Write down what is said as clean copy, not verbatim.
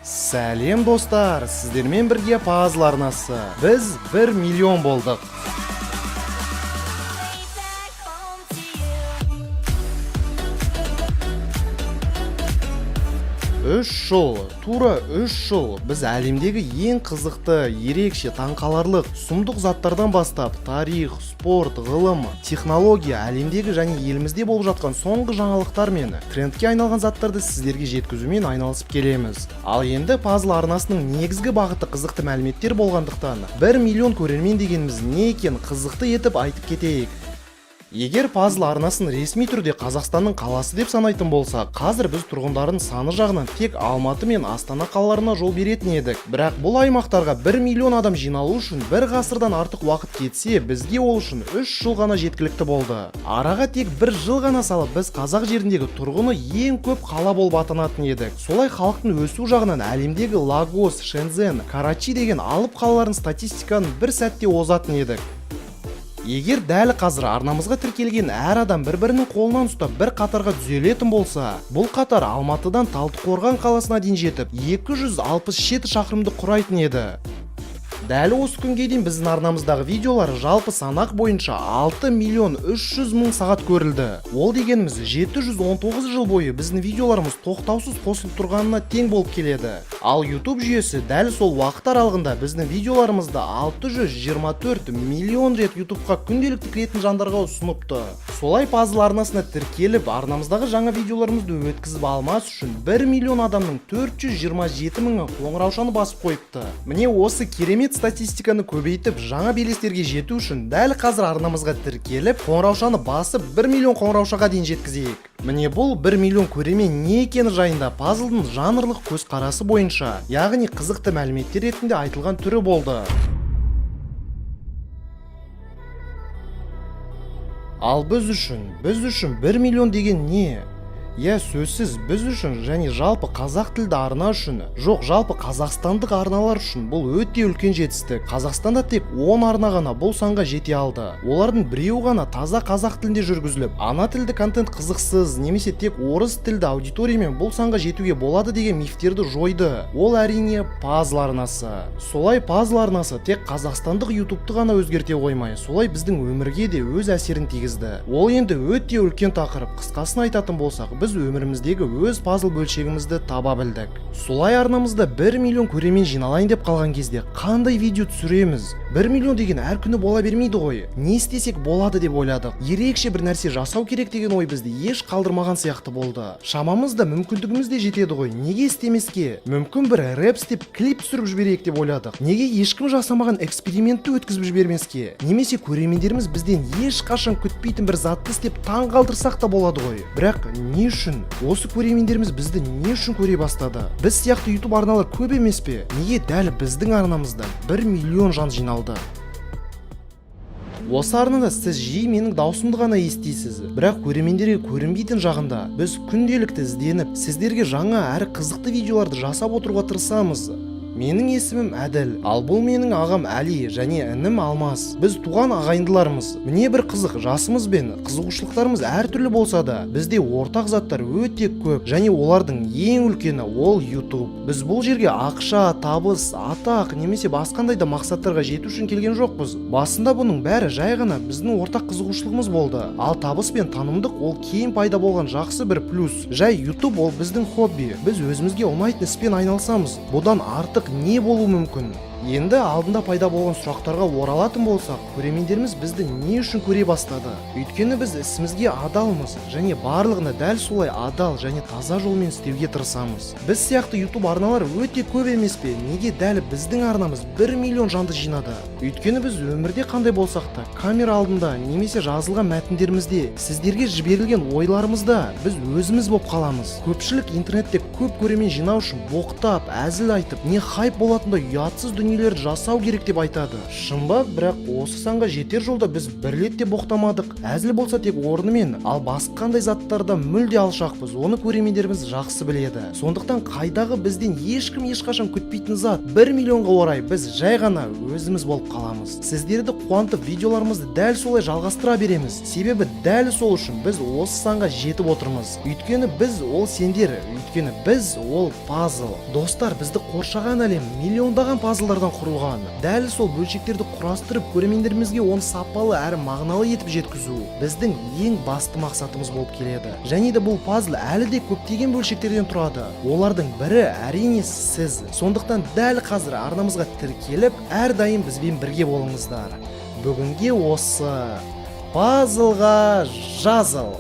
Сәлем достар, сіздермен бірге Пазл арнасы. Біз 1 миллион болдық. Тура 3 жыл біз әлемдегі ең қызықты, ерекше, таңқаларлық, сұмдық заттардан бастап тарих, спорт, ғылым, технология, әлемдегі және елімізде болып жатқан соңғы жаңалықтар мен трендке айналған заттарды сіздерге жеткізумен айналысып келеміз. Ал енді Пазл арнасының негізгі бағыты қызықты мәліметтер болғандықтан 1 миллион көрермен дегеніміз не екен қызықты етіп айтып кетейік. Егер Пазл арнасын ресми түрде Қазақстанның қаласы деп санайтын болса, қазір біз тұрғындарын саны жағынан тек Алматы мен Астана қалаларына жол беретін едік. Бірақ бұл аймақтарға 1 миллион адам жиналу үшін бір ғасырдан артық уақыт кетсе, бізге ол үшін 3 жыл ғана жеткілікті болды. Араға тек 1 жыл ғана салып, біз қазақ жеріндегі тұрғыны ең көп қала болып атанатын едік. Солай халықтың өсу жағынан әлемдегі Лагос, Шэньцзэн, Карачи деген алып қалалардың статистиканы бір сәтте озатын едік. Егер дәл қазір арнамызға тіркелген әр адам бір-бірінің қолынан ұстап бір қатарға түзелетін болса, бұл қатар Алматыдан Талдықорған қаласына дейін жетіп, 267 шақырымды құрайтын еді. Дәл осы күнге дейін біздің арнамыздағы видеолар жалпы санақ бойынша 6 миллион 300 мың сағат көрілді. Ол дегеніміз 719 жыл бойы біздің видеоларымыз тоқтаусыз қосылып тұрғанына тең болып келеді. Ал YouTube жүйесі дәл сол уақыт аралығында біздің видеоларымызды 624 миллион рет YouTube'қа күнделікті кіретін жандарға ұсыныпты. Солай Пазл арнасына тіркеліп, арнамыздағы жаңа видеоларымызды өткізіп алмас үшін 1 миллион адамның 427 мыңы қоңыраушаны басып қойыпты. Міне осы керемет статистиканы көбейтіп, жаңа белестерге жету үшін дәл қазір арнамызға тіркеліп, қоңыраушаны басып 1 миллион қоңыраушаға дейін жеткізейік. Міне бұл 1 миллион көрермен не екені жайында Пазлдың жанрлық көзқарасы бойынша, яғни қызықты мәліметтер ретінде айтылған түрі болды. Ал біз үшін 1 миллион деген не? Сөзсіз біз үшін және жалпы қазақ тілді арна үшін, жоқ жалпы қазақстандық арналар үшін бұл өте үлкен жетістік. Қазақстанда тек 10 арна ғана бұл санға жете алды. Олардың біреуі ғана таза қазақ тілінде жүргізіліп, ана тілді контент қызықсыз немесе тек орыс тілді аудиториямен бұл санға жетуге болады деген мифтерді жойды. Ол әрине Пазл арнасы. Солай Пазл арнасы тек қазақстандық YouTube'ты ғана өзгерте қоймай, солай біздің өмірге де өз әсерін тигізді. Ол енді өте үлкен тақырып. Қысқасын айтатын болсақ, біз өміріміздегі өз пазл бөлшегімізді таба білдік. Солай арнамызда 1 миллион көрермен жиналайын деп қалған кезде қандай видео түсіреміз? 1 миллион деген әр күні бола бермейді ғой. Не істесек болады деп ойладық. Ерекше бір нәрсе жасау керек деген ой бізді еш қалдырмаған сияқты болды. Шамамыз да мүмкіндігіміз де жетеді ғой. Неге істемеске? Мүмкін бір рэп істеп клип түсіріп жіберейік деп ойладық. Неге ешкім жасамаған экспериментті өткізіп жібермеске? Немесе көрермендеріміз бізден ешқашан күтпейтін бір затты істеп таң қалдырсақ та болады ғой. Бірақ не үшін? Осы көрермендеріміз бізді не үшін көре бастады? Біз сияқты YouTube арналар көп емес пе? Неге дәл біздің арнамызда 1 миллион жан жиналды? Осы арнада сіз жиі менің даусымды ғана естисіз, бірақ көрермендерге көрінбейтін жағында біз күнделікті ізденіп, сіздерге жаңа әрі қызықты видеоларды жасап отыруға тырысамыз. Менің есімім Әділ, ал бұл менің ағам Әли және інім Алмас. Біз туған ағайындылармыз. Міне бір қызық, жасымыз бен қызығушылықтарымыз әртүрлі болса да, бізде ортақ заттар өте көп және олардың ең үлкені ол YouTube. Біз бұл жерге ақша, табыс, атақ немесе басқандай да мақсаттарға жету үшін келген жоқпыз. Басында бұның бәрі жай ғана біздің ортақ қызығушылығымыз болды. Ал табыс пен танымдық ол кейін пайда болған жақсы бір плюс. Жай YouTube ол біздің хобби. Біз өзімізге ұнайтын іспен айналысамыз. Бұдан артық не болу мүмкін? Енді алдында пайда болған сұрақтарға оралатын болсақ, көрермендеріміз бізді не үшін көре бастады? Өйткені біз ісімізге адалмыз және барлығына дәл солай адал және таза жолмен істеуге тырысамыз. Біз сияқты YouTube арналар өте көп емес пе? Неге дәл біздің арнамыз 1 миллион жанды жинады? Өйткені біз өмірде қандай болсақ та, камера алдында немесе жазылған мәтіндерімізде, сіздерге жіберілген ойларымызда біз өзіміз болып қаламыз. Көпшілік интернетте көп көрермен жинау үшін боқтап, әзіл айтып, не хайп болатындай ұятсыз дүние дүниелерді жасау керек деп айтады. Шын ба? Бірақ осы санға жетер жолда біз бір рет те боқтамадық. Әзіл болса тек орнымен, ал басқандай заттарда мүлде алшақпыз. Оны көрермендеріміз жақсы біледі. Сондықтан қайдағы бізден ешкім ешқашан күтпейтін зат 1 миллионға орай біз жай ғана өзіміз болып қаламыз. Сіздерді қуантып видеоларымызды дәл солай жалғастыра береміз. Себебі дәл сол үшін біз осы санға жетіп отырмыз. Өйткені біз ол сендер, өйткені біз ол пазл. Достар, бізді қоршаған әлем миллиондаған пазлдардан құрылған. Дәл сол бөлшектерді құрастырып көрермендерімізге оны сапалы әрі мағыналы етіп жеткізу біздің ең басты мақсатымыз болып келеді. Және де бұл пазл әлі де көптеген бөлшектерден тұрады. Олардың бірі әрине сіз. Сондықтан дәл қазір арнамызға тіркеліп, әрдайым бізбен бірге болыңыздар. Бүгінге осы пазлға жазыл.